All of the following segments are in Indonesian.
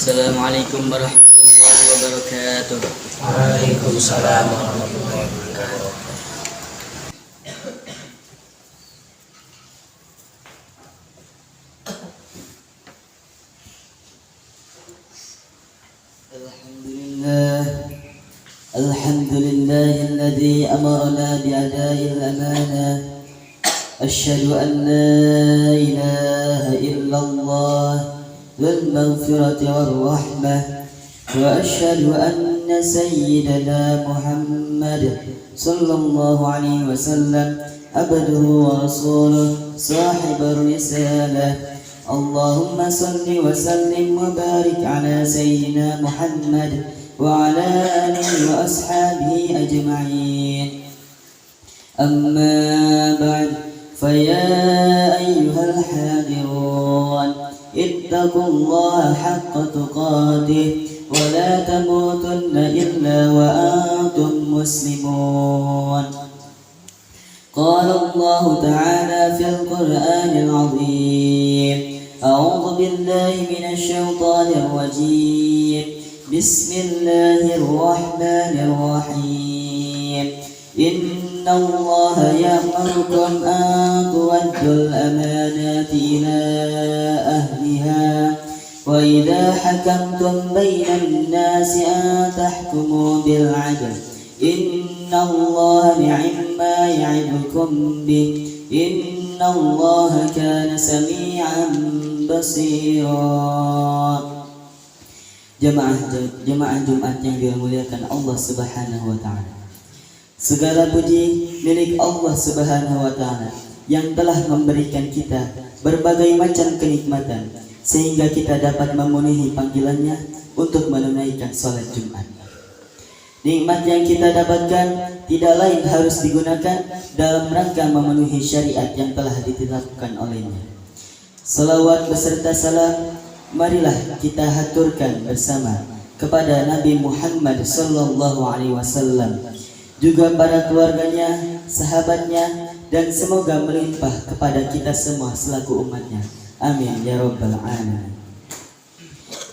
Assalamualaikum warahmatullahi wabarakatuh. Waalaikumsalam warahmatullahi wabarakatuh. Alhamdulillah alladzi amarna bi'ada'il amanah. Asyhadu an la ilaha illallah wal maghfirati war rahmah. وأشهد أن سيدنا محمد صلى الله عليه وسلم عبده ورسوله صاحب الرسالة. اللهم صل وسلم وبارك على سيدنا محمد وعلى آله وأصحابه أجمعين. أما بعد، فيا أيها الحاضرون اتقوا الله حق تقاته ولا تموتن إلا وأنتم مسلمون. قال الله تعالى في القرآن العظيم: أعوذ بالله من الشيطان الرجيم. بسم الله الرحمن الرحيم. إن الله يأمركم أن تؤدوا الأمانات إلى أهلها وإذا حكمتم بين الناس أن تحكموا بالعدل. إن الله نعما يعظكم به. إن الله كان سميعا بصيرا. Jemaah Jumat yang dimuliakan Allah Subhanahu wa taala. Segala puji milik Allah Subhanahu wa taala yang telah memberikan kita berbagai macam kenikmatan sehingga kita dapat memenuhi panggilannya untuk menunaikan salat Jumat. Nikmat yang kita dapatkan tidak lain harus digunakan dalam rangka memenuhi syariat yang telah ditetapkan olehnya. Salawat beserta salam marilah kita haturkan bersama kepada Nabi Muhammad sallallahu alaihi wasallam, juga para keluarganya, sahabatnya, dan semoga melimpah kepada kita semua selaku umatnya. Amin ya rabbal alamin.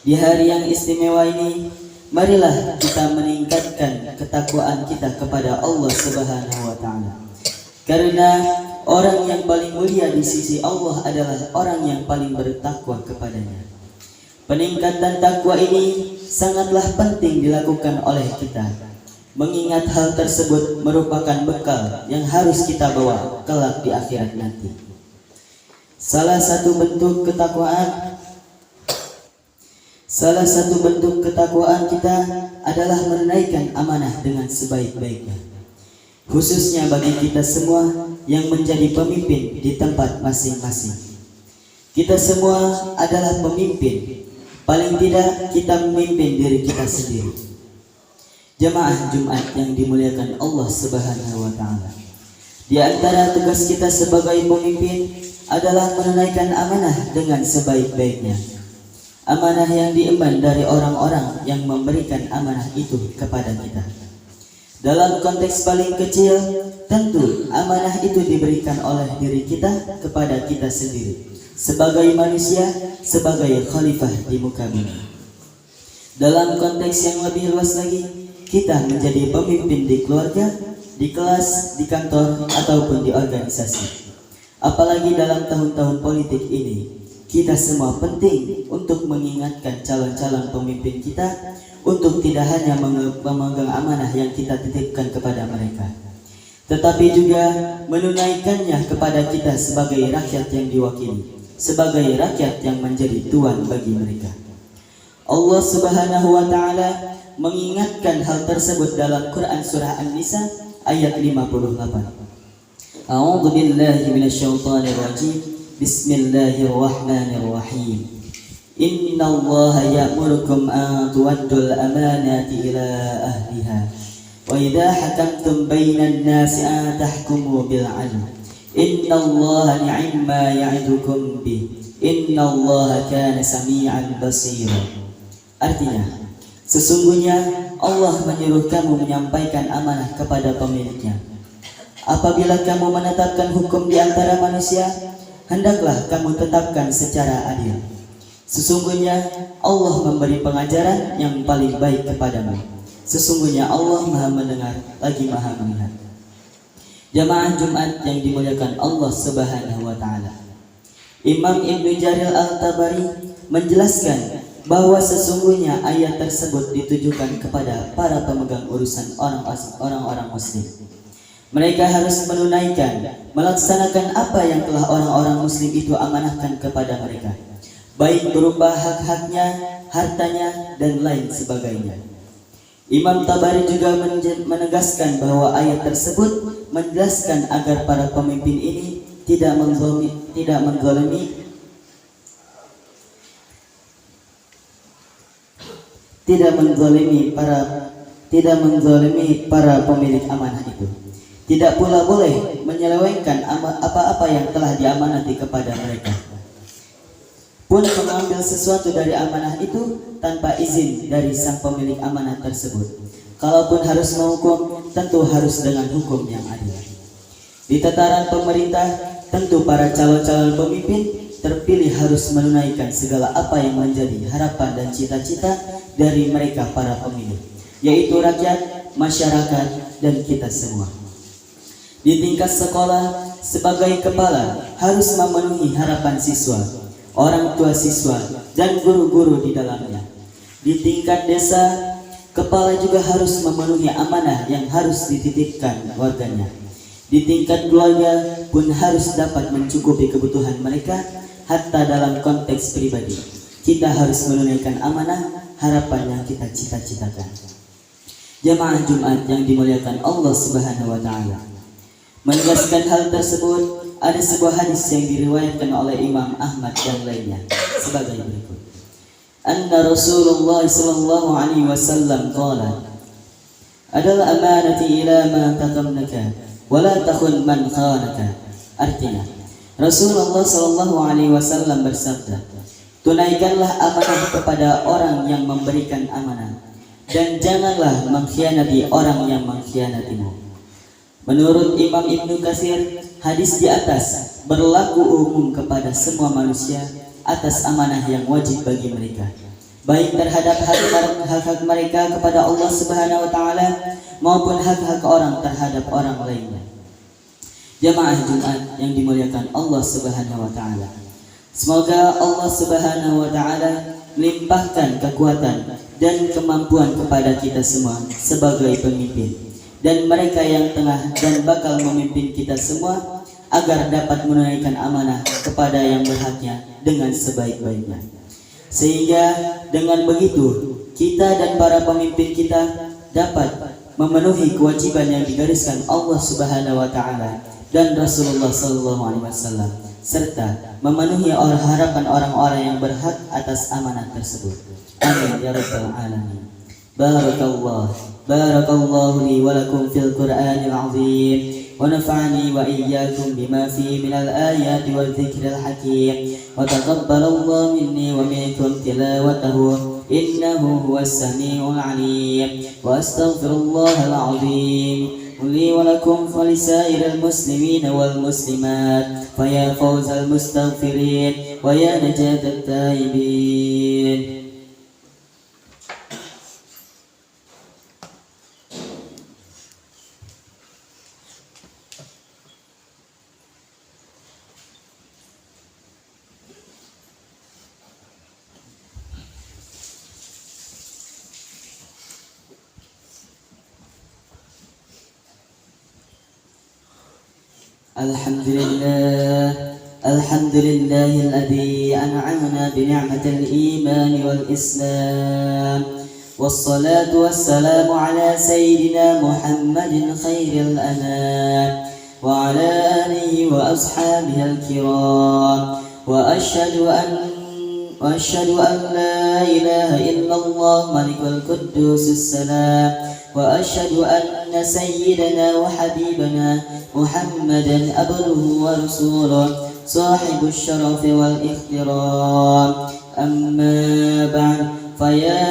Di hari yang istimewa ini, marilah kita meningkatkan ketakwaan kita kepada Allah Subhanahu wa taala. Karena orang yang paling mulia di sisi Allah adalah orang yang paling bertakwa kepadanya. Peningkatan takwa ini sangatlah penting dilakukan oleh kita, mengingat hal tersebut merupakan bekal yang harus kita bawa kelak di akhirat nanti. Salah satu bentuk ketakwaan kita adalah menunaikan amanah dengan sebaik-baiknya, khususnya bagi kita semua yang menjadi pemimpin di tempat masing-masing. Kita semua adalah pemimpin, paling tidak kita memimpin diri kita sendiri. Jemaah Jumat yang dimuliakan Allah Subhanahu wa taala. Di antara tugas kita sebagai pemimpin adalah menunaikan amanah dengan sebaik-baiknya. Amanah yang diemban dari orang-orang yang memberikan amanah itu kepada kita. Dalam konteks paling kecil, tentu amanah itu diberikan oleh diri kita kepada kita sendiri sebagai manusia, sebagai khalifah di muka bumi. Dalam konteks yang lebih luas lagi, kita menjadi pemimpin di keluarga, di kelas, di kantor, ataupun di organisasi. Apalagi dalam tahun-tahun politik ini, kita semua penting untuk mengingatkan calon-calon pemimpin kita untuk tidak hanya memegang amanah yang kita titipkan kepada mereka, tetapi juga menunaikannya kepada kita sebagai rakyat yang diwakili, sebagai rakyat yang menjadi tuan bagi mereka. Allah Subhanahu wa taala mengingatkan hal tersebut dalam Quran surah An-Nisa ayat 58. A'udzu billahi minasyaitonir rajim. Bismillahirrahmanirrahim. Innallaha ya'murukum an tu'addul amanati ila ahliha wa idza hakamtum bainan nasi an tahkumu bil 'adl. Innallaha ni'ma ya'idukum bih. Innallaha kana sami'an basira. Artinya, sesungguhnya Allah menyuruh kamu menyampaikan amanah kepada pemiliknya. Apabila kamu menetapkan hukum di antara manusia, hendaklah kamu tetapkan secara adil. Sesungguhnya Allah memberi pengajaran yang paling baik kepadamu. Sesungguhnya Allah Maha mendengar lagi Maha melihat. Jamaah Jumat yang dimuliakan Allah Subhanahu wa taala. Imam Ibnu Jarir Al-Tabari menjelaskan bahwa sesungguhnya ayat tersebut ditujukan kepada para pemegang urusan orang-orang muslim. Mereka harus menunaikan, melaksanakan apa yang telah orang-orang muslim itu amanahkan kepada mereka, baik berupa hak-haknya, hartanya, dan lain sebagainya. Imam Tabari juga menegaskan bahwa ayat tersebut menjelaskan agar para pemimpin ini tidak menzalimi para pemilik amanah itu. Tidak pula boleh menyelewengkan apa-apa yang telah diamanati kepada mereka, pun mengambil sesuatu dari amanah itu tanpa izin dari sang pemilik amanah tersebut. Kalaupun harus menghukum, tentu harus dengan hukum yang adil. Di tataran pemerintah, tentu para calon-calon pemimpin terpilih harus menunaikan segala apa yang menjadi harapan dan cita-cita dari mereka para pemilih, yaitu rakyat, masyarakat, dan kita semua. Di tingkat sekolah, sebagai kepala harus memenuhi harapan siswa, orang tua siswa, dan guru-guru di dalamnya. Di tingkat desa, kepala juga harus memenuhi amanah yang harus dititipkan warganya. Di tingkat keluarga pun harus dapat mencukupi kebutuhan mereka, hatta dalam konteks pribadi. Kita harus menunaikan amanah harapan yang kita cita-citakan. Jamaah Jumat yang dimuliakan Allah Subhanahu wa taala. Menegaskan hal tersebut, ada sebuah hadis yang diriwayatkan oleh Imam Ahmad dan lainnya sebagai berikut. Anna Rasulullah sallallahu alaihi wasallam qala: "Adal amanati ila ma takamnaka wa la takhun man khanaka." Artinya, Rasulullah sallallahu alaihi wasallam bersabda, "Tunaikanlah amanah kepada orang yang memberikan amanah, dan janganlah mengkhianati orang yang mengkhianatimu." Menurut Imam Ibnu Katsir, hadis di atas berlaku umum kepada semua manusia atas amanah yang wajib bagi mereka, baik terhadap hak-hak mereka kepada Allah Subhanahu wa taala maupun hak-hak orang terhadap orang lainnya. Jamaah Jumat yang dimuliakan Allah Subhanahu wa taala. Semoga Allah Subhanahu wa taala melimpahkan kekuatan dan kemampuan kepada kita semua sebagai pemimpin, dan mereka yang tengah dan bakal memimpin kita semua agar dapat menunaikan amanah kepada yang berhaknya dengan sebaik-baiknya. Sehingga dengan begitu kita dan para pemimpin kita dapat memenuhi kewajiban yang digariskan Allah Subhanahu wa taala dan Rasulullah sallallahu alaihi wasallam, serta memenuhi harapan orang-orang yang berhak atas amanah tersebut. Amin ya rabbal alamin. Barakallahu li wa lakum fil Qur'anil azim, wa nafa'ani wa iyyakum bima fihi minal ayati wal dzikril hakim, wa taqabbalallahu minni wa minkum tilawatahu innahu huwas samiul alim, wa astaghfirullahal azim li wa lakum wa lisairil muslimin wal muslimat, fa ya fawzal mustaghfirin wa ya najatat taibin. الحمد لله الذي أنعمنا بنعمة الإيمان والإسلام، والصلاة والسلام على سيدنا محمد خير الأنام وعلى آله وأصحابه الكرام، وأشهد أن لا إله إلا الله ملك القدوس السلام، وأشهد أن سيدنا وحبيبنا محمدا عبده ورسوله صاحب الشرف والاحترام. أما بعد، فيا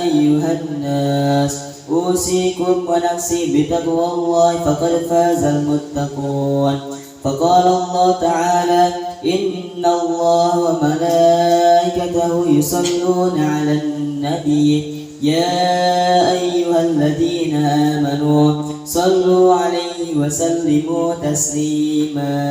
أيها الناس أوصيكم ونفسي بتقوى الله فقد فاز المتقون. فقال الله تعالى: إن الله وملائكته يصلون على النبي يا أيها الذين آمنوا صلوا عليه وسلموا تسليما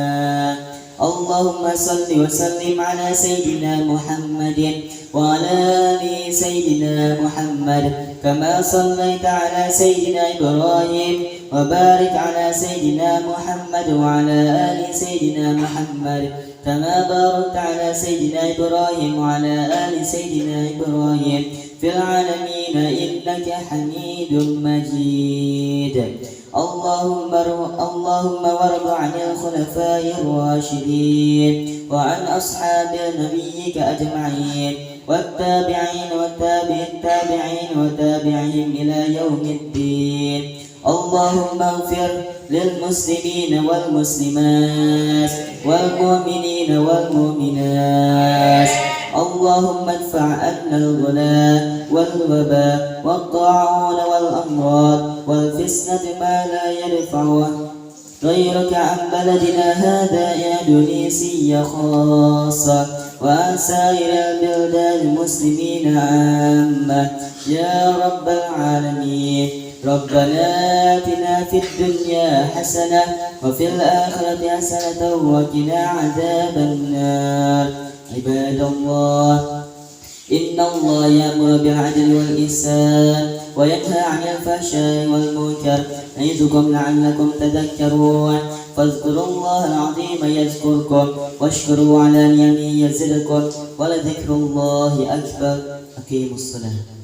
اللهم صل وسلم على سيدنا محمد وعلى آل سيدنا محمد كما صليت على سيدنا إبراهيم وبارك على سيدنا محمد وعلى آل سيدنا محمد كما باركت على سيدنا إبراهيم وعلى آل سيدنا إبراهيم في العالمين إنك حميد مجيد اللهم وارض عن الخلفاء الراشدين وعن أصحاب نبيك أجمعين والتابعين والتابعين وتابعين إلى يوم الدين اللهم اغفر للمسلمين والمسلمات والمؤمنين والمؤمنات اللهم ادفع عنا الغلاء والوباء والطاعون والأمراض والفتنة ما لا يرفعه غيرك عن بلدنا هذا يا دنيسي خاصة وعن سائر البلدان المسلمين عامة يا رب العالمين ربنا آتنا في الدنيا حسنة وفي الآخرة حسنة وقنا عذاب النار عباد الله إن الله يأمر بالعدل والإحسان وينهى عن الفحشاء والمنكر يعظكم لعلكم تذكرون فاذكروا الله العظيم يذكركم واشكروا على نعمه يزدكم ولذكر الله أكبر أقيموا الصلاة